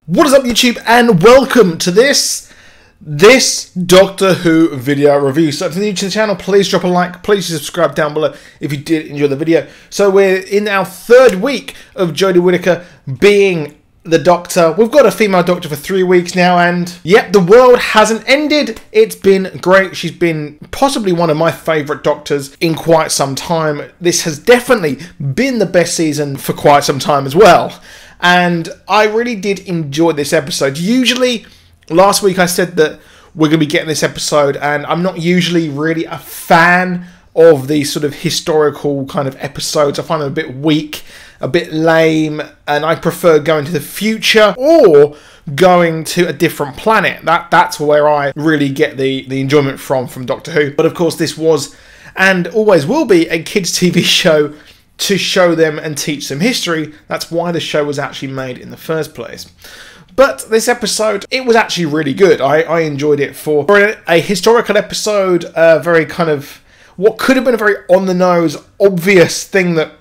What is up, YouTube, and welcome to this Doctor Who video review. So if you're new to the channel, please drop a like, please subscribe down below if you did enjoy the video. So we're in our third week of Jodie Whittaker being the Doctor. We've got a female Doctor for 3 weeks now, and yep, the world hasn't ended. It's been great. She's been possibly one of my favourite Doctors in quite some time. This has definitely been the best season for quite some time as well. And I really did enjoy this episode. Usually, last week I said that we're going to be getting this episode, and I'm not usually really a fan of these sort of historical kind of episodes. I find them a bit weak, a bit lame, and I prefer going to the future or going to a different planet. That's where I really get the enjoyment from Doctor Who. But of course, this was and always will be a kids' TV show to show them and teach them history. That's why the show was actually made in the first place. But this episode, it was actually really good. I enjoyed it for a historical episode, very kind of what could have been a very on-the-nose, obvious thing that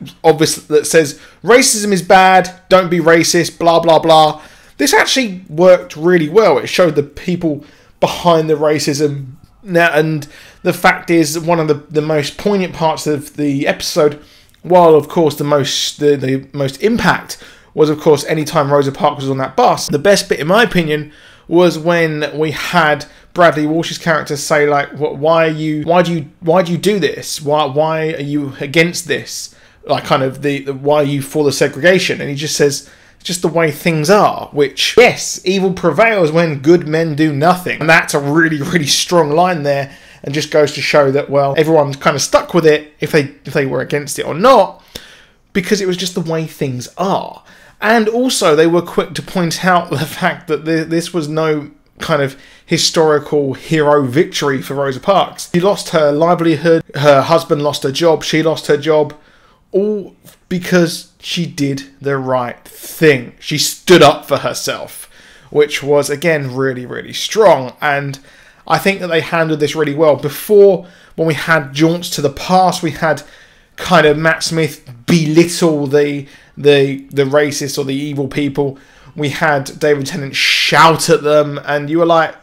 says racism is bad, don't be racist, blah, blah, blah. This actually worked really well. It showed the people behind the racism. Now, and the fact is, one of the most poignant parts of the episode, while of course the most impact was of course any time Rosa Parks was on that bus. The best bit in my opinion was when we had Bradley Walsh's character say, like, why do you do this? Why are you against this? Like, kind of the why are you for the segregation? And he just says, it's just the way things are, which, yes, evil prevails when good men do nothing. And that's a really, really strong line there. And just goes to show that, well, everyone's kind of stuck with it if they were against it or not, because it was just the way things are. And also, they were quick to point out the fact that this was no kind of historical hero victory for Rosa Parks. She lost her livelihood, her husband lost her job, she lost her job, all because she did the right thing. She stood up for herself, which was, again, really, really strong. And I think that they handled this really well. Before, when we had jaunts to the past, we had kind of Matt Smith belittle the racists or the evil people. We had David Tennant shout at them, and you were like,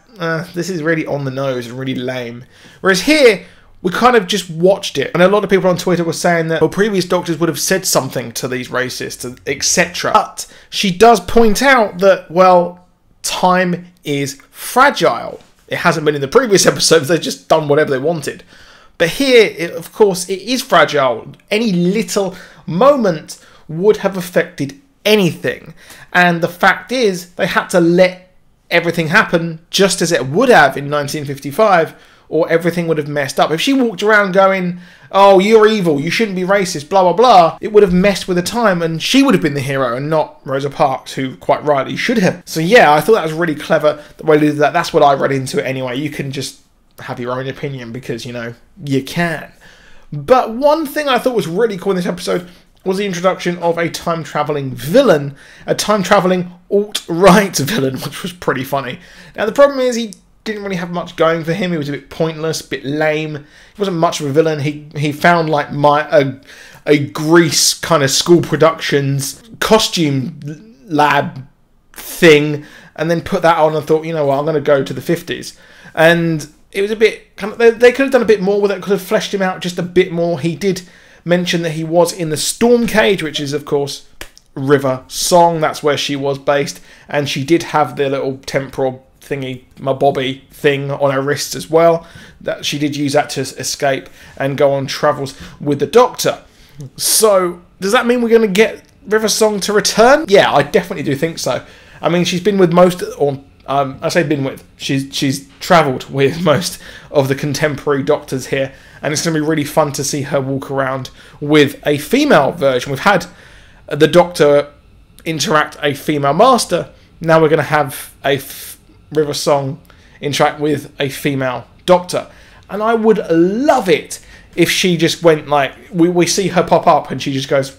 this is really on the nose and really lame. Whereas here, we kind of just watched it. And a lot of people on Twitter were saying that, well, previous Doctors would have said something to these racists, etc. But she does point out that, well, time is fragile. It hasn't been in the previous episodes. They've just done whatever they wanted. But here, of course, it is fragile. Any little moment would have affected anything. And the fact is, they had to let everything happen just as it would have in 1955, or everything would have messed up. If she walked around going, oh, you're evil, you shouldn't be racist, blah, blah, blah, it would have messed with the time, and she would have been the hero and not Rosa Parks, who quite rightly should have. So yeah, I thought that was really clever, the way they did that. That's what I read into it anyway. You can just have your own opinion because, you know, you can. But one thing I thought was really cool in this episode was the introduction of a time-travelling villain, a time-travelling alt-right villain, which was pretty funny. Now, the problem is he didn't really have much going for him. He was a bit pointless, a bit lame. He wasn't much of a villain. He found like a Grease kind of school productions costume lab thing, and then put that on and thought, you know what, I'm going to go to the 50s. And it was a bit kind of, they could have done a bit more with it. Could have fleshed him out just a bit more. He did mention that he was in the Storm Cage, which is of course River Song. That's where she was based, and she did have the little temporal thingy, my bobby thing on her wrist as well. That she did use that to escape and go on travels with the Doctor. So does that mean we're going to get River Song to return? Yeah, I definitely do think so. I mean, she's been with most, or I say been with, she's travelled with most of the contemporary Doctors here, and it's going to be really fun to see her walk around with a female version. We've had the Doctor interact a female Master. Now we're going to have a River Song interact with a female Doctor, and I would love it if she just went like, we see her pop up and she just goes,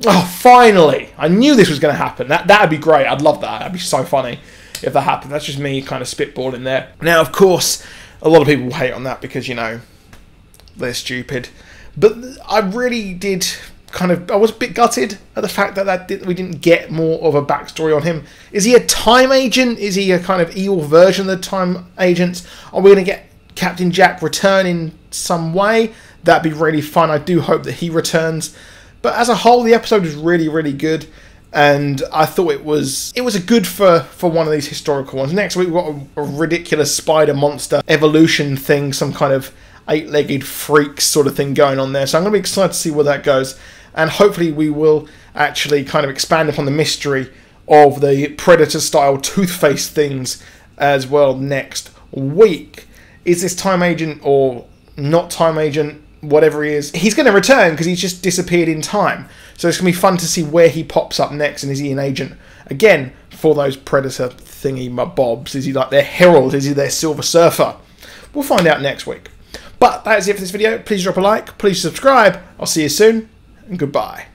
oh, finally, I knew this was going to happen. That'd be great. I'd love that. That'd be so funny if that happened. That's just me kind of spitballing there. Now, of course, a lot of people will hate on that because, you know, they're stupid, but I really did I was a bit gutted at the fact that we didn't get more of a backstory on him. Is he a time agent? Is he a kind of evil version of the time agents? Are we going to get Captain Jack return in some way? That'd be really fun. I do hope that he returns. But as a whole, the episode was really, really good. And I thought it was a good for one of these historical ones. Next week we've got a ridiculous spider monster evolution thing, some kind of 8-legged freak sort of thing going on there. So I'm going to be excited to see where that goes. And hopefully we will actually kind of expand upon the mystery of the Predator-style tooth-faced things as well next week. Is this time agent or not time agent? Whatever he is, he's going to return because he's just disappeared in time. So it's going to be fun to see where he pops up next, and is he an agent again for those Predator thingy bobs? Is he like their herald? Is he their Silver Surfer? We'll find out next week. But that is it for this video. Please drop a like, please subscribe. I'll see you soon, and goodbye.